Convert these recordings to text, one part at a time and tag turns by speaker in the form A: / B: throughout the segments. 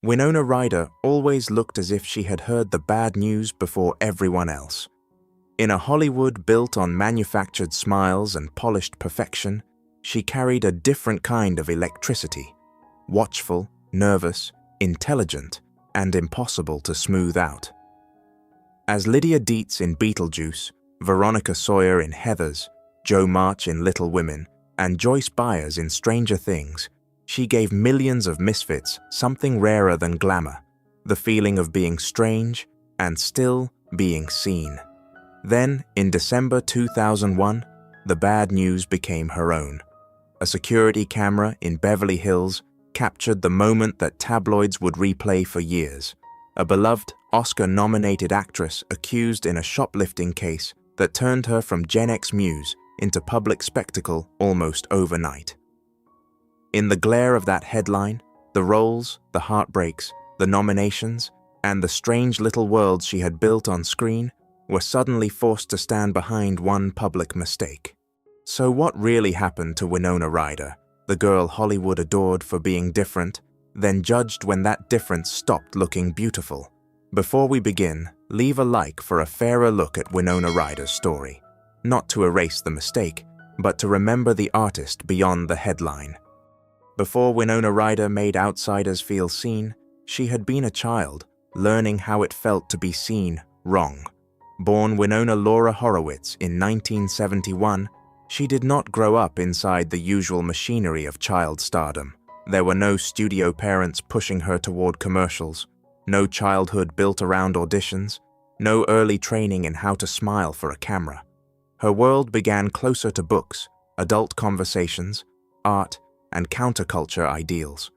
A: Winona Ryder always looked as if she had heard the bad news before everyone else. In a Hollywood built on manufactured smiles and polished perfection, she carried a different kind of electricity, watchful, nervous, intelligent, and impossible to smooth out. As Lydia Deetz in Beetlejuice, Veronica Sawyer in Heathers, Jo March in Little Women, and Joyce Byers in Stranger Things, she gave millions of misfits something rarer than glamour, the feeling of being strange and still being seen. Then, in December 2001, the bad news became her own. A security camera in Beverly Hills captured the moment that tabloids would replay for years. A beloved, Oscar-nominated actress accused in a shoplifting case that turned her from Gen X muse into public spectacle almost overnight. In the glare of that headline, the roles, the heartbreaks, the nominations, and the strange little worlds she had built on screen were suddenly forced to stand behind one public mistake. So what really happened to Winona Ryder, the girl Hollywood adored for being different, then judged when that difference stopped looking beautiful? Before we begin, leave a like for a fairer look at Winona Ryder's story. Not to erase the mistake, but to remember the artist beyond the headline. Before Winona Ryder made outsiders feel seen, she had been a child, learning how it felt to be seen wrong. Born Winona Laura Horowitz in 1971, she did not grow up inside the usual machinery of child stardom. There were no studio parents pushing her toward commercials, no childhood built around auditions, no early training in how to smile for a camera. Her world began closer to books, adult conversations, art, and counterculture ideals.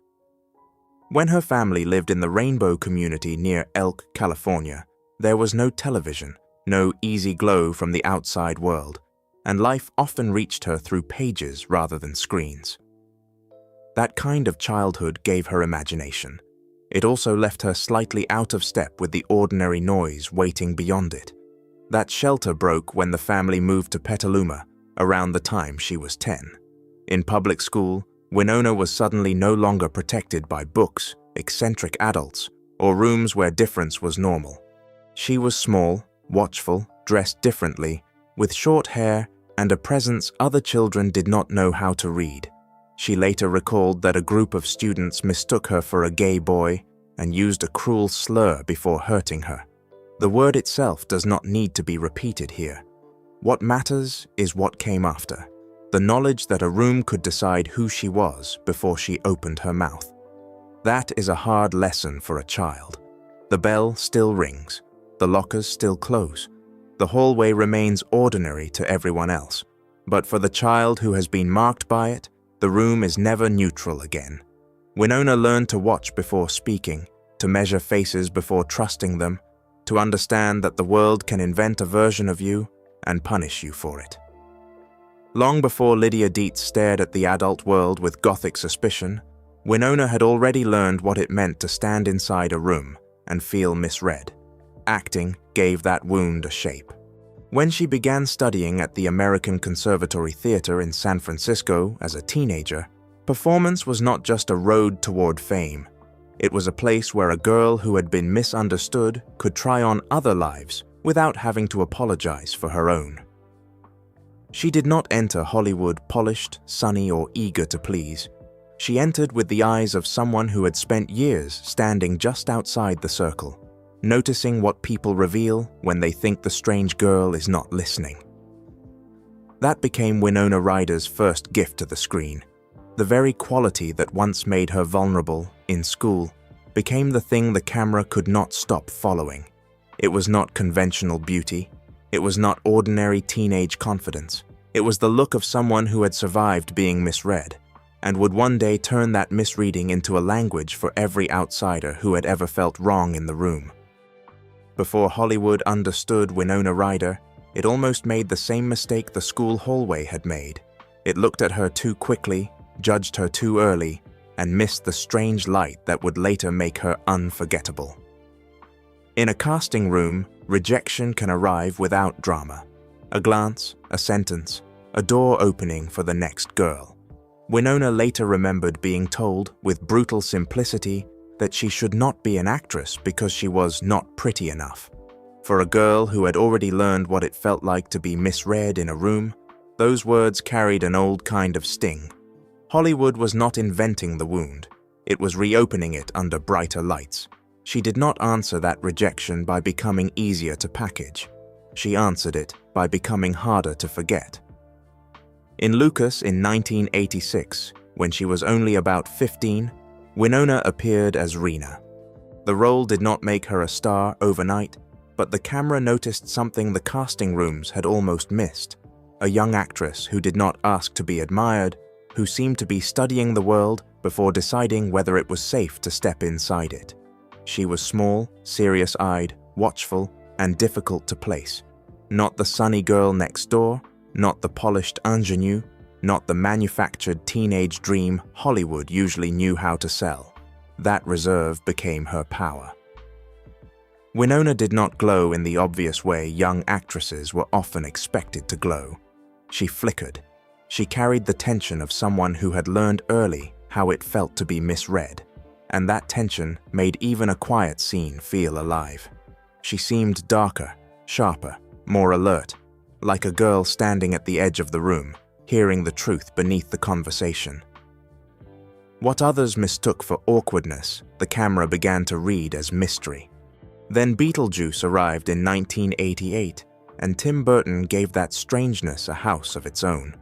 A: When her family lived in the Rainbow community near Elk, California, there was no television, no easy glow from the outside world, and life often reached her through pages rather than screens. That kind of childhood gave her imagination. It also left her slightly out of step with the ordinary noise waiting beyond it. That shelter broke when the family moved to Petaluma, around the time she was 10. In public school, Winona was suddenly no longer protected by books, eccentric adults, or rooms where difference was normal. She was small, watchful, dressed differently, with short hair and a presence other children did not know how to read. She later recalled that a group of students mistook her for a gay boy and used a cruel slur before hurting her. The word itself does not need to be repeated here. What matters is what came after. The knowledge that a room could decide who she was before she opened her mouth. That is a hard lesson for a child. The bell still rings. The lockers still close. The hallway remains ordinary to everyone else. But for the child who has been marked by it, the room is never neutral again. Winona learned to watch before speaking, to measure faces before trusting them, to understand that the world can invent a version of you and punish you for it. Long before Lydia Deetz stared at the adult world with gothic suspicion, Winona had already learned what it meant to stand inside a room and feel misread. Acting gave that wound a shape. When she began studying at the American Conservatory Theater in San Francisco as a teenager, performance was not just a road toward fame. It was a place where a girl who had been misunderstood could try on other lives without having to apologize for her own. She did not enter Hollywood polished, sunny, or eager to please. She entered with the eyes of someone who had spent years standing just outside the circle, noticing what people reveal when they think the strange girl is not listening. That became Winona Ryder's first gift to the screen. The very quality that once made her vulnerable in school became the thing the camera could not stop following. It was not conventional beauty. It was not ordinary teenage confidence. It was the look of someone who had survived being misread and would one day turn that misreading into a language for every outsider who had ever felt wrong in the room. Before Hollywood understood Winona Ryder, it almost made the same mistake the school hallway had made. It looked at her too quickly, judged her too early, and missed the strange light that would later make her unforgettable. In a casting room, rejection can arrive without drama. A glance, a sentence, a door opening for the next girl. Winona later remembered being told, with brutal simplicity, that she should not be an actress because she was not pretty enough. For a girl who had already learned what it felt like to be misread in a room, those words carried an old kind of sting. Hollywood was not inventing the wound. It was reopening it under brighter lights. She did not answer that rejection by becoming easier to package. She answered it by becoming harder to forget. In Lucas in 1986, when she was only about 15, Winona appeared as Rena. The role did not make her a star overnight, but the camera noticed something the casting rooms had almost missed. A young actress who did not ask to be admired, who seemed to be studying the world before deciding whether it was safe to step inside it. She was small, serious-eyed, watchful, and difficult to place. Not the sunny girl next door, not the polished ingenue, not the manufactured teenage dream Hollywood usually knew how to sell. That reserve became her power. Winona did not glow in the obvious way young actresses were often expected to glow. She flickered. She carried the tension of someone who had learned early how it felt to be misread, and that tension made even a quiet scene feel alive. She seemed darker, sharper, more alert, like a girl standing at the edge of the room, hearing the truth beneath the conversation. What others mistook for awkwardness, the camera began to read as mystery. Then Beetlejuice arrived in 1988, and Tim Burton gave that strangeness a house of its own.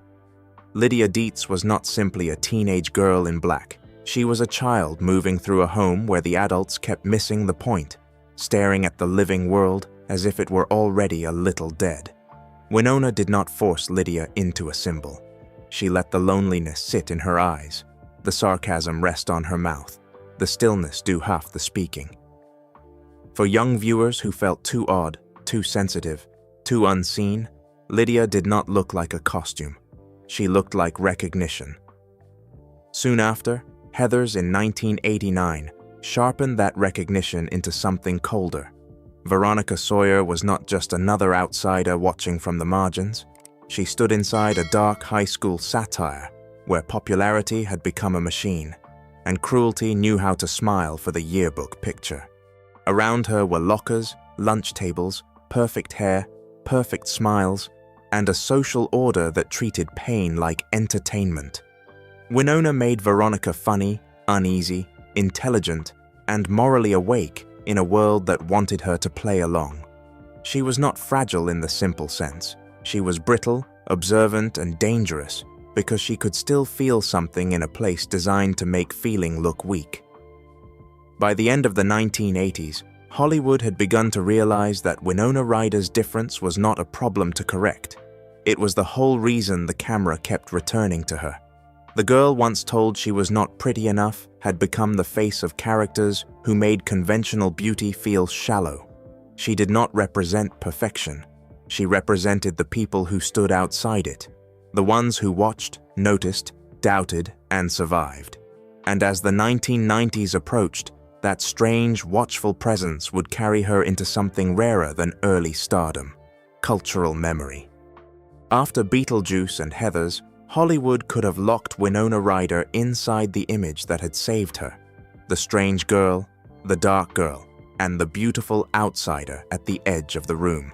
A: Lydia Deetz was not simply a teenage girl in black. She was a child moving through a home where the adults kept missing the point, staring at the living world as if it were already a little dead. Winona did not force Lydia into a symbol. She let the loneliness sit in her eyes, the sarcasm rest on her mouth, the stillness do half the speaking. For young viewers who felt too odd, too sensitive, too unseen, Lydia did not look like a costume. She looked like recognition. Soon after, Heathers in 1989 sharpened that recognition into something colder. Veronica Sawyer was not just another outsider watching from the margins. She stood inside a dark high school satire where popularity had become a machine, and cruelty knew how to smile for the yearbook picture. Around her were lockers, lunch tables, perfect hair, perfect smiles, and a social order that treated pain like entertainment. Winona made Veronica funny, uneasy, intelligent, and morally awake in a world that wanted her to play along. She was not fragile in the simple sense. She was brittle, observant, and dangerous because she could still feel something in a place designed to make feeling look weak. By the end of the 1980s, Hollywood had begun to realize that Winona Ryder's difference was not a problem to correct. It was the whole reason the camera kept returning to her. The girl once told she was not pretty enough had become the face of characters who made conventional beauty feel shallow. She did not represent perfection. She represented the people who stood outside it, the ones who watched, noticed, doubted, and survived. And as the 1990s approached, that strange, watchful presence would carry her into something rarer than early stardom: cultural memory. After Beetlejuice and Heathers, Hollywood could have locked Winona Ryder inside the image that had saved her: the strange girl, the dark girl, and the beautiful outsider at the edge of the room.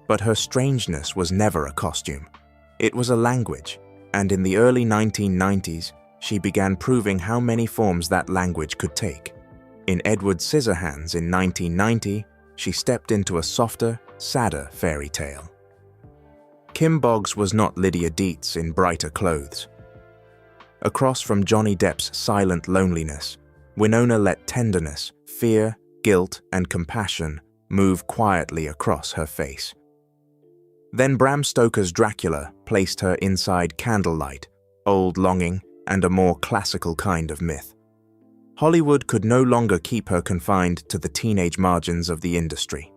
A: But her strangeness was never a costume. It was a language, and in the early 1990s, she began proving how many forms that language could take. In Edward Scissorhands in 1990, she stepped into a softer, sadder fairy tale. Kim Boggs was not Lydia Deetz in brighter clothes. Across from Johnny Depp's silent loneliness, Winona let tenderness, fear, guilt, and compassion move quietly across her face. Then Bram Stoker's Dracula placed her inside candlelight, old longing, and a more classical kind of myth. Hollywood could no longer keep her confined to the teenage margins of the industry.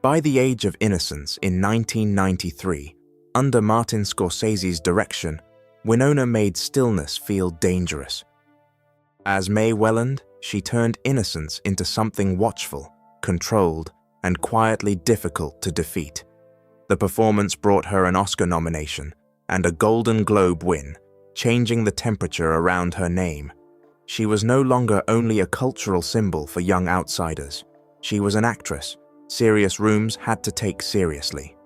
A: By the age of innocence in 1993, under Martin Scorsese's direction, Winona made stillness feel dangerous. As Mae Welland, she turned innocence into something watchful, controlled, and quietly difficult to defeat. The performance brought her an Oscar nomination and a Golden Globe win, changing the temperature around her name. She was no longer only a cultural symbol for young outsiders. She was an actress serious rooms had to take seriously.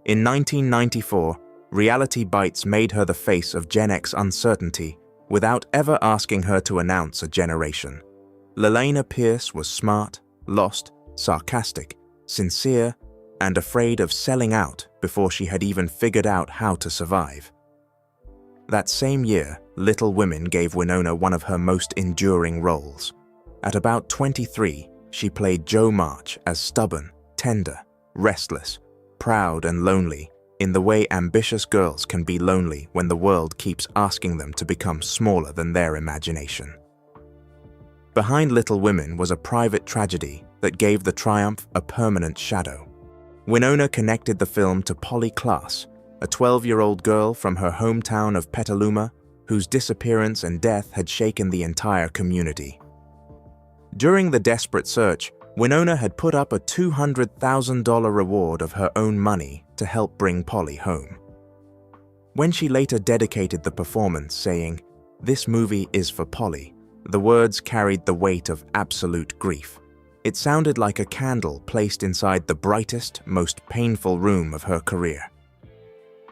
A: In 1994, Reality Bites made her the face of Gen X uncertainty without ever asking her to announce a generation. Lelaina Pierce was smart, lost, sarcastic, sincere, and afraid of selling out before she had even figured out how to survive. That same year, Little Women gave Winona one of her most enduring roles. At about 23, she played Jo March as stubborn, tender, restless, proud and lonely in the way ambitious girls can be lonely when the world keeps asking them to become smaller than their imagination. Behind Little Women was a private tragedy that gave the triumph a permanent shadow. Winona connected the film to Polly Klaas, a 12-year-old girl from her hometown of Petaluma whose disappearance and death had shaken the entire community. During the desperate search, Winona had put up a $200,000 reward of her own money to help bring Polly home. When she later dedicated the performance saying, "This movie is for Polly," the words carried the weight of absolute grief. It sounded like a candle placed inside the brightest, most painful room of her career.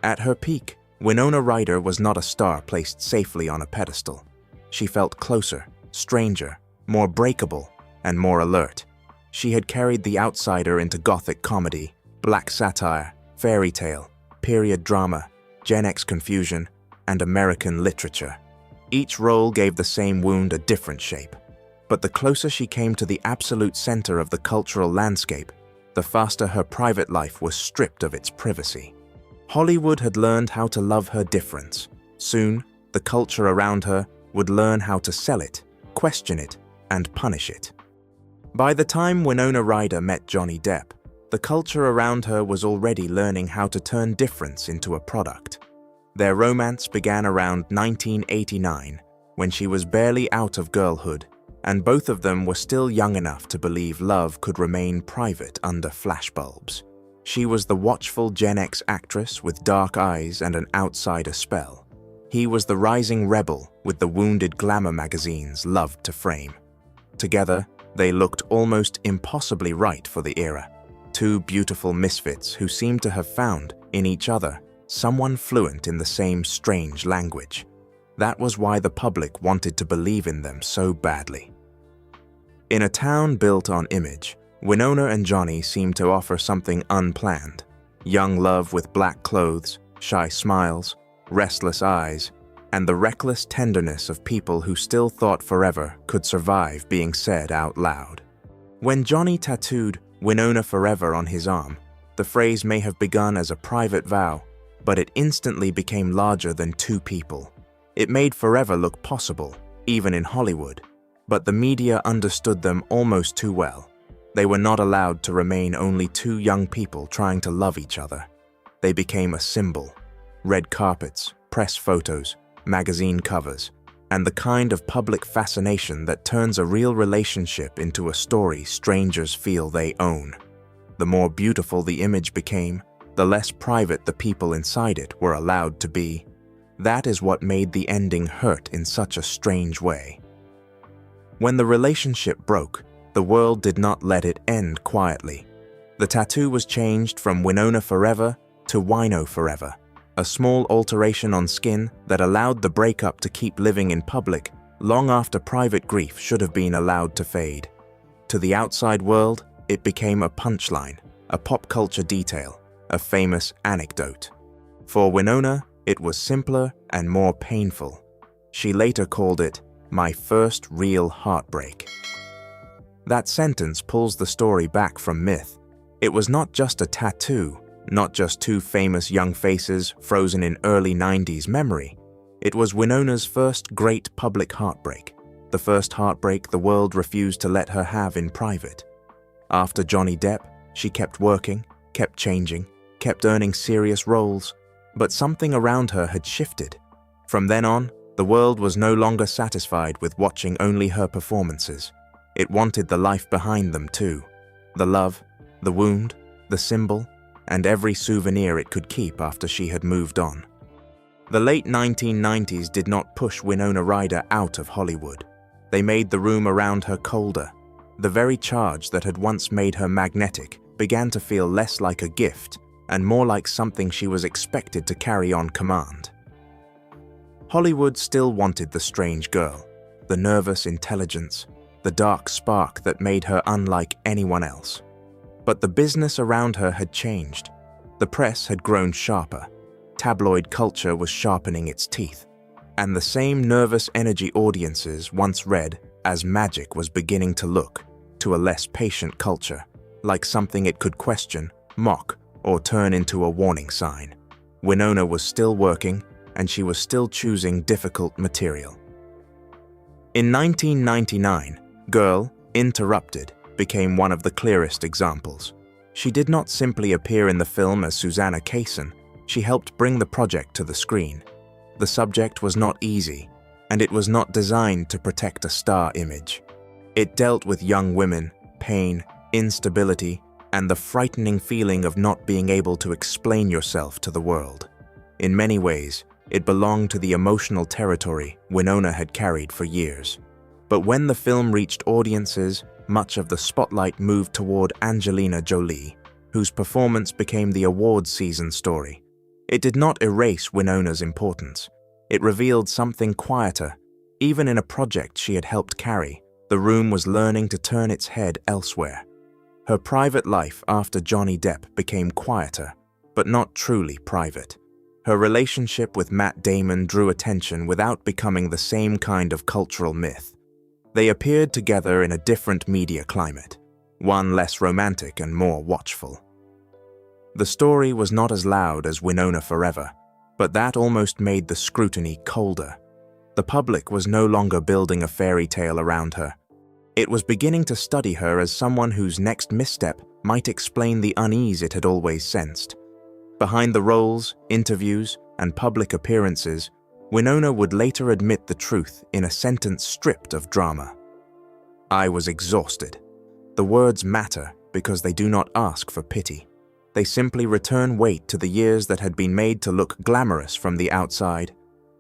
A: At her peak, Winona Ryder was not a star placed safely on a pedestal. She felt closer, stranger, more breakable, and more alert. She had carried the outsider into gothic comedy, black satire, fairy tale, period drama, Gen X confusion, and American literature. Each role gave the same wound a different shape. But the closer she came to the absolute center of the cultural landscape, the faster her private life was stripped of its privacy. Hollywood had learned how to love her difference. Soon, the culture around her would learn how to sell it, question it, and punish it. By the time Winona Ryder met Johnny Depp, the culture around her was already learning how to turn difference into a product. Their romance began around 1989, when she was barely out of girlhood, and both of them were still young enough to believe love could remain private under flashbulbs. She was the watchful Gen X actress with dark eyes and an outsider spell. He was the rising rebel with the wounded glamour magazines loved to frame. Together, they looked almost impossibly right for the era. Two beautiful misfits who seemed to have found, in each other, someone fluent in the same strange language. That was why the public wanted to believe in them so badly. In a town built on image, Winona and Johnny seemed to offer something unplanned. Young love with black clothes, shy smiles, restless eyes, and the reckless tenderness of people who still thought forever could survive being said out loud. When Johnny tattooed "Winona Forever" on his arm, the phrase may have begun as a private vow, but it instantly became larger than two people. It made forever look possible, even in Hollywood, but the media understood them almost too well. They were not allowed to remain only two young people trying to love each other. They became a symbol. Red carpets, press photos, magazine covers, and the kind of public fascination that turns a real relationship into a story strangers feel they own. The more beautiful the image became, the less private the people inside it were allowed to be. That is what made the ending hurt in such a strange way. When the relationship broke, the world did not let it end quietly. The tattoo was changed from Winona Forever to Wino Forever, a small alteration on skin that allowed the breakup to keep living in public long after private grief should have been allowed to fade. To the outside world, it became a punchline, a pop culture detail, a famous anecdote. For Winona, it was simpler and more painful. She later called it, "my first real heartbreak." That sentence pulls the story back from myth. It was not just a tattoo, not just two famous young faces frozen in early 90s memory. It was Winona's first great public heartbreak, the first heartbreak the world refused to let her have in private. After Johnny Depp, she kept working, kept changing, kept earning serious roles, but something around her had shifted. From then on, the world was no longer satisfied with watching only her performances. It wanted the life behind them too. The love, the wound, the symbol, and every souvenir it could keep after she had moved on. The late 1990s did not push Winona Ryder out of Hollywood. They made the room around her colder. The very charge that had once made her magnetic began to feel less like a gift and more like something she was expected to carry on command. Hollywood still wanted the strange girl, the nervous intelligence, the dark spark that made her unlike anyone else. But the business around her had changed. The press had grown sharper. Tabloid culture was sharpening its teeth. And the same nervous energy audiences once read as magic was beginning to look, to a less patient culture, like something it could question, mock, or turn into a warning sign. Winona was still working, and she was still choosing difficult material. In 1999, Girl, Interrupted became one of the clearest examples. She did not simply appear in the film as Susanna Kaysen, she helped bring the project to the screen. The subject was not easy, and it was not designed to protect a star image. It dealt with young women, pain, instability, and the frightening feeling of not being able to explain yourself to the world. In many ways, it belonged to the emotional territory Winona had carried for years. But when the film reached audiences, much of the spotlight moved toward Angelina Jolie, whose performance became the awards season story. It did not erase Winona's importance. It revealed something quieter. Even in a project she had helped carry, the room was learning to turn its head elsewhere. Her private life after Johnny Depp became quieter, but not truly private. Her relationship with Matt Damon drew attention without becoming the same kind of cultural myth. They appeared together in a different media climate, one less romantic and more watchful. The story was not as loud as Winona Forever, but that almost made the scrutiny colder. The public was no longer building a fairy tale around her. It was beginning to study her as someone whose next misstep might explain the unease it had always sensed. Behind the roles, interviews, and public appearances, Winona would later admit the truth in a sentence stripped of drama. "I was exhausted." The words matter because they do not ask for pity. They simply return weight to the years that had been made to look glamorous from the outside.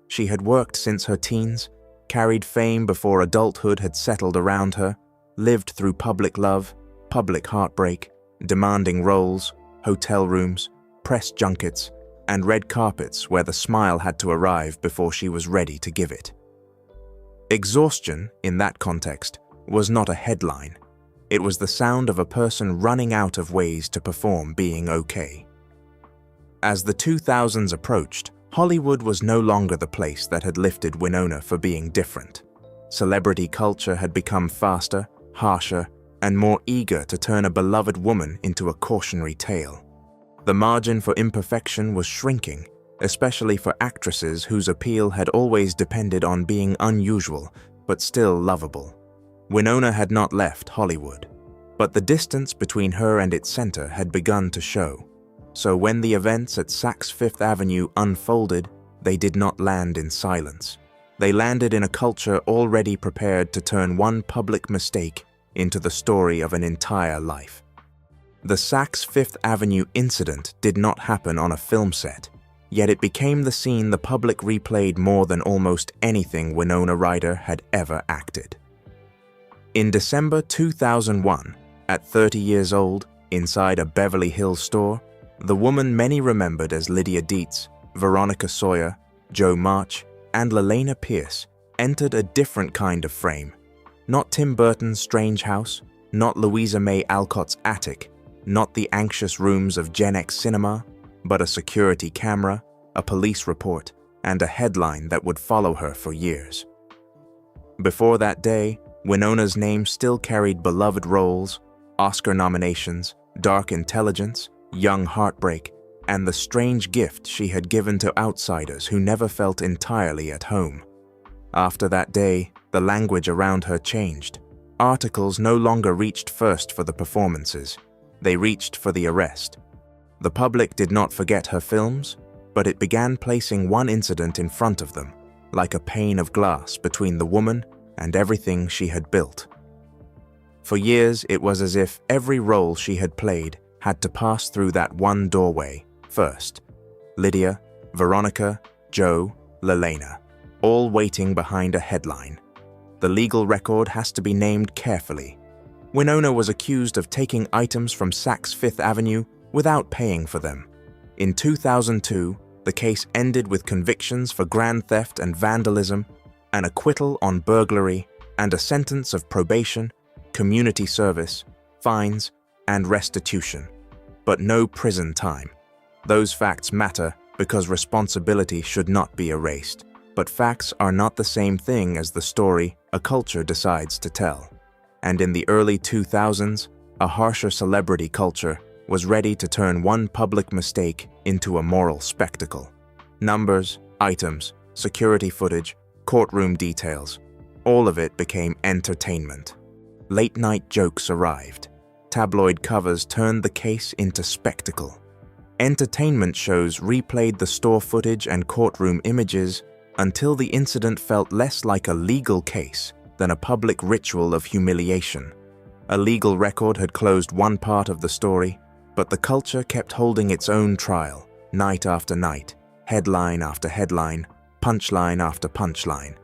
A: She had worked since her teens, carried fame before adulthood had settled around her, lived through public love, public heartbreak, demanding roles, hotel rooms, press junkets, and red carpets where the smile had to arrive before she was ready to give it. Exhaustion, in that context, was not a headline. It was the sound of a person running out of ways to perform being okay. As the 2000s approached, Hollywood was no longer the place that had lifted Winona for being different. Celebrity culture had become faster, harsher, and more eager to turn a beloved woman into a cautionary tale. The margin for imperfection was shrinking, especially for actresses whose appeal had always depended on being unusual but still lovable. Winona had not left Hollywood, but the distance between her and its center had begun to show. So when the events at Saks Fifth Avenue unfolded, they did not land in silence. They landed in a culture already prepared to turn one public mistake into the story of an entire life. The Saks Fifth Avenue incident did not happen on a film set, yet it became the scene the public replayed more than almost anything Winona Ryder had ever acted. In December 2001, at 30 years old, inside a Beverly Hills store, the woman many remembered as Lydia Deetz, Veronica Sawyer, Jo March, and Lelaina Pierce entered a different kind of frame. Not Tim Burton's strange house, not Louisa May Alcott's attic, not the anxious rooms of Gen X cinema, but a security camera, a police report, and a headline that would follow her for years. Before that day, Winona's name still carried beloved roles, Oscar nominations, dark intelligence, young heartbreak, and the strange gift she had given to outsiders who never felt entirely at home. After that day, the language around her changed. Articles no longer reached first for the performances. They reached for the arrest. The public did not forget her films, but it began placing one incident in front of them, like a pane of glass between the woman and everything she had built. For years, it was as if every role she had played had to pass through that one doorway first. Lydia, Veronica, Joe, Lelaina, all waiting behind a headline. The legal record has to be named carefully. Winona was accused of taking items from Saks Fifth Avenue without paying for them. In 2002, the case ended with convictions for grand theft and vandalism, an acquittal on burglary, and a sentence of probation, community service, fines, and restitution. But no prison time. Those facts matter because responsibility should not be erased. But facts are not the same thing as the story a culture decides to tell. And in the early 2000s, a harsher celebrity culture was ready to turn one public mistake into a moral spectacle. Numbers, items, security footage, courtroom details, all of it became entertainment. Late-night jokes arrived. Tabloid covers turned the case into spectacle. Entertainment shows replayed the store footage and courtroom images until the incident felt less like a legal case than a public ritual of humiliation. A legal record had closed one part of the story, but the culture kept holding its own trial, night after night, headline after headline, punchline after punchline.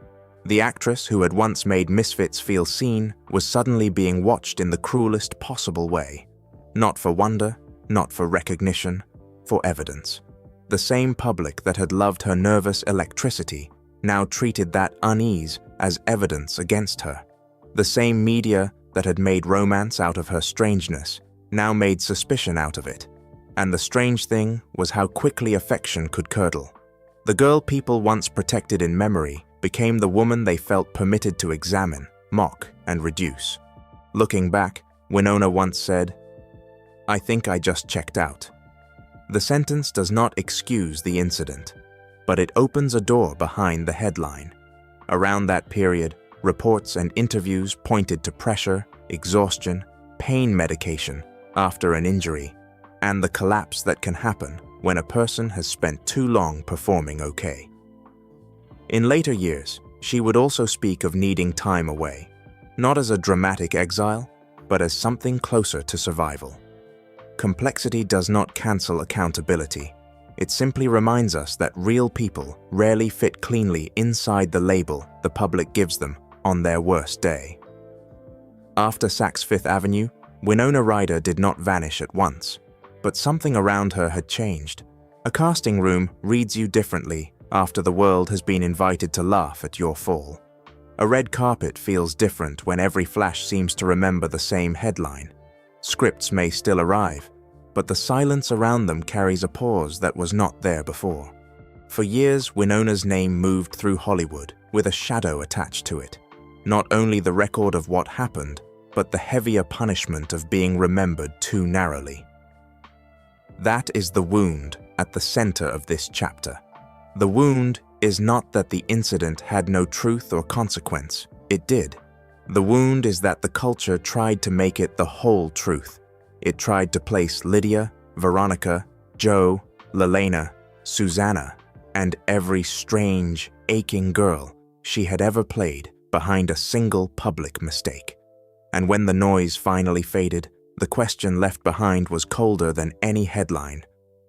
A: The actress who had once made misfits feel seen was suddenly being watched in the cruelest possible way. Not for wonder, not for recognition, for evidence. The same public that had loved her nervous electricity now treated that unease as evidence against her. The same media that had made romance out of her strangeness now made suspicion out of it. And the strange thing was how quickly affection could curdle. The girl people once protected in memory became the woman they felt permitted to examine, mock, and reduce. Looking back, Winona once said, "I think I just checked out." The sentence does not excuse the incident, but it opens a door behind the headline. Around that period, reports and interviews pointed to pressure, exhaustion, pain medication after an injury, and the collapse that can happen when a person has spent too long performing okay. In later years, she would also speak of needing time away, not as a dramatic exile, but as something closer to survival. Complexity does not cancel accountability. It simply reminds us that real people rarely fit cleanly inside the label the public gives them on their worst day. After Saks Fifth Avenue, Winona Ryder did not vanish at once, but something around her had changed. A casting room reads you differently after the world has been invited to laugh at your fall. A red carpet feels different when every flash seems to remember the same headline. Scripts may still arrive, but the silence around them carries a pause that was not there before. For years, Winona's name moved through Hollywood with a shadow attached to it. Not only the record of what happened, but the heavier punishment of being remembered too narrowly. That is the wound at the center of this chapter. The wound is not that the incident had no truth or consequence. It did. The wound is that the culture tried to make it the whole truth. It tried to place Lydia, Veronica, Joe, Lelaina, Susanna, and every strange, aching girl she had ever played behind a single public mistake. And when the noise finally faded, the question left behind was colder than any headline.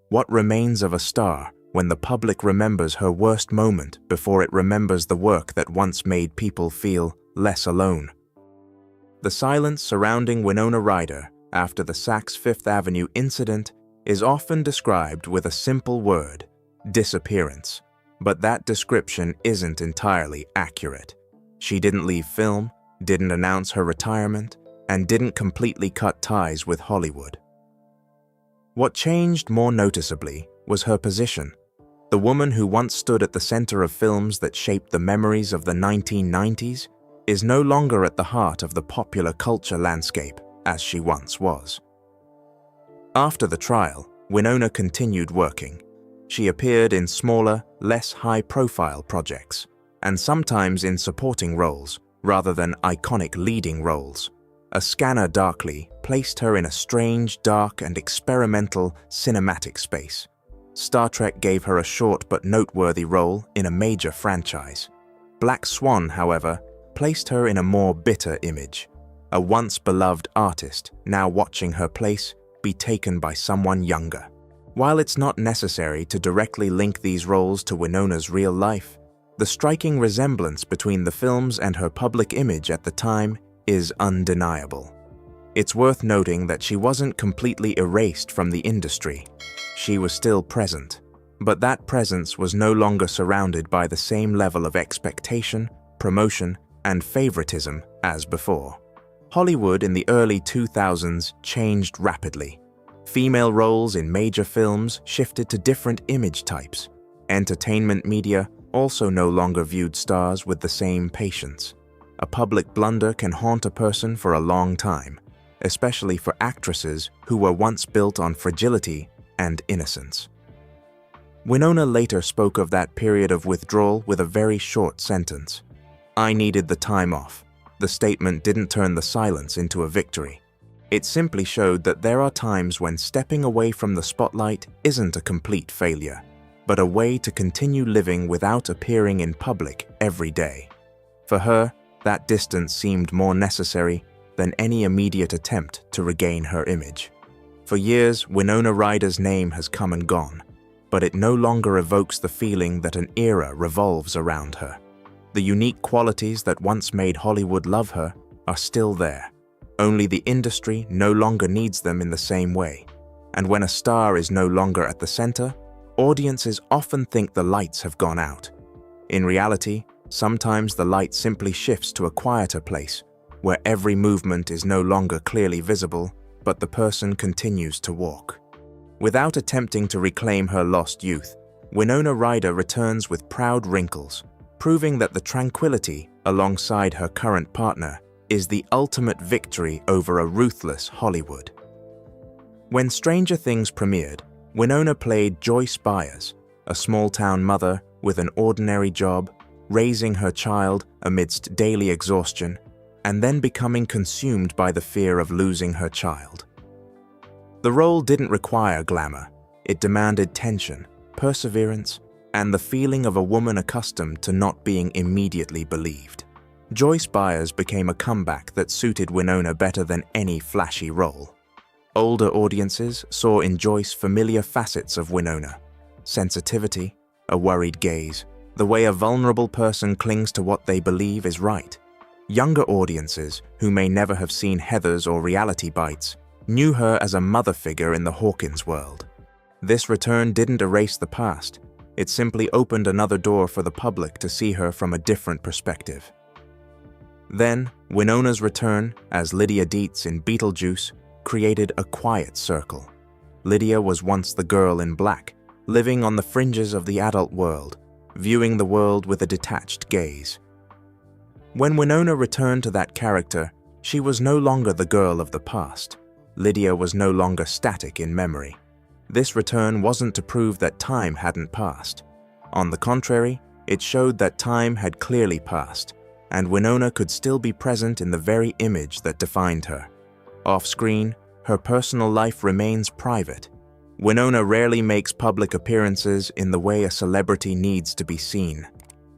A: What remains of a star when the public remembers her worst moment before it remembers the work that once made people feel less alone? The silence surrounding Winona Ryder after the Saks Fifth Avenue incident is often described with a simple word: disappearance. But that description isn't entirely accurate. She didn't leave film, didn't announce her retirement, and didn't completely cut ties with Hollywood. What changed more noticeably was her position. The woman who once stood at the center of films that shaped the memories of the 1990s is no longer at the heart of the popular culture landscape as she once was. After the trial, Winona continued working. She appeared in smaller, less high-profile projects, and sometimes in supporting roles rather than iconic leading roles. A scanner darkly placed her in a strange, dark, and experimental cinematic space. Star Trek gave her a short but noteworthy role in a major franchise. Black Swan, however, placed her in a more bitter image. A once beloved artist now watching her place be taken by someone younger. While it's not necessary to directly link these roles to Winona's real life, the striking resemblance between the films and her public image at the time is undeniable. It's worth noting that she wasn't completely erased from the industry. She was still present, but that presence was no longer surrounded by the same level of expectation, promotion, and favoritism as before. Hollywood in the early 2000s changed rapidly. Female roles in major films shifted to different image types. Entertainment media also no longer viewed stars with the same patience. A public blunder can haunt a person for a long time, especially for actresses who were once built on fragility and innocence. Winona later spoke of that period of withdrawal with a very short sentence. "I needed the time off." The statement didn't turn the silence into a victory. It simply showed that there are times when stepping away from the spotlight isn't a complete failure, but a way to continue living without appearing in public every day. For her, that distance seemed more necessary than any immediate attempt to regain her image. For years, Winona Ryder's name has come and gone, but it no longer evokes the feeling that an era revolves around her. The unique qualities that once made Hollywood love her are still there. Only the industry no longer needs them in the same way. And when a star is no longer at the center, audiences often think the lights have gone out. In reality, sometimes the light simply shifts to a quieter place, where every movement is no longer clearly visible, but the person continues to walk. Without attempting to reclaim her lost youth, Winona Ryder returns with proud wrinkles, proving that the tranquility alongside her current partner is the ultimate victory over a ruthless Hollywood. When Stranger Things premiered, Winona played Joyce Byers, a small-town mother with an ordinary job, raising her child amidst daily exhaustion, and then becoming consumed by the fear of losing her child. The role didn't require glamour. It demanded tension, perseverance, and the feeling of a woman accustomed to not being immediately believed. Joyce Byers became a comeback that suited Winona better than any flashy role. Older audiences saw in Joyce familiar facets of Winona: sensitivity, a worried gaze, the way a vulnerable person clings to what they believe is right. Younger audiences, who may never have seen Heathers or Reality Bites, knew her as a mother figure in the Hawkins world. This return didn't erase the past. It simply opened another door for the public to see her from a different perspective. Then, Winona's return as Lydia Deetz in Beetlejuice created a quiet circle. Lydia was once the girl in black, living on the fringes of the adult world, viewing the world with a detached gaze. When Winona returned to that character, she was no longer the girl of the past. Lydia was no longer static in memory. This return wasn't to prove that time hadn't passed. On the contrary, it showed that time had clearly passed, and Winona could still be present in the very image that defined her. Off-screen, her personal life remains private. Winona rarely makes public appearances in the way a celebrity needs to be seen.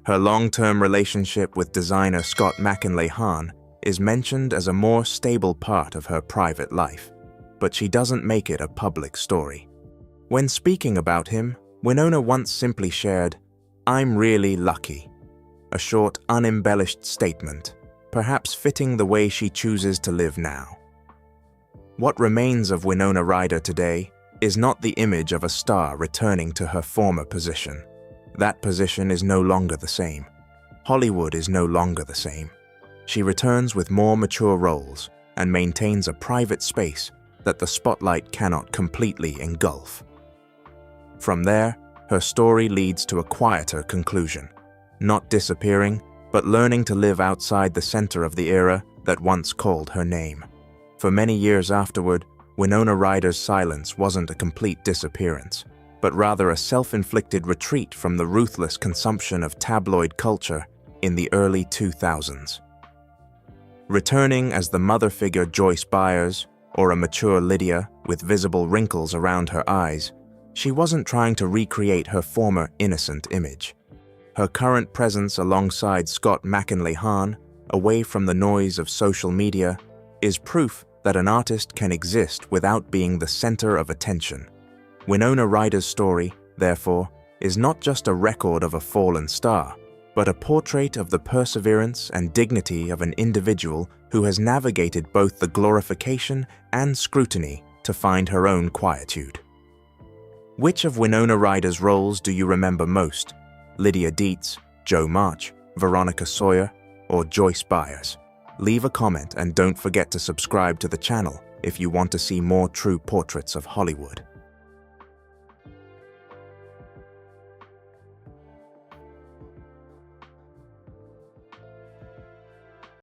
A: Her long-term relationship with designer Scott McLean is mentioned as a more stable part of her private life, but she doesn't make it a public story. When speaking about him, Winona once simply shared, "I'm really lucky." A short, unembellished statement, perhaps fitting the way she chooses to live now. What remains of Winona Ryder today is not the image of a star returning to her former position. That position is no longer the same. Hollywood is no longer the same. She returns with more mature roles and maintains a private space that the spotlight cannot completely engulf. From there, her story leads to a quieter conclusion, not disappearing, but learning to live outside the center of the era that once called her name. For many years afterward, Winona Ryder's silence wasn't a complete disappearance, but rather a self-inflicted retreat from the ruthless consumption of tabloid culture in the early 2000s. Returning as the mother figure Joyce Byers, or a mature Lydia with visible wrinkles around her eyes, she wasn't trying to recreate her former innocent image. Her current presence alongside Scott McLean, away from the noise of social media, is proof that an artist can exist without being the center of attention. Winona Ryder's story, therefore, is not just a record of a fallen star, but a portrait of the perseverance and dignity of an individual who has navigated both the glorification and scrutiny to find her own quietude. Which of Winona Ryder's roles do you remember most? Lydia Deetz, Jo March, Veronica Sawyer, or Joyce Byers? Leave a comment and don't forget to subscribe to the channel if you want to see more true portraits of Hollywood.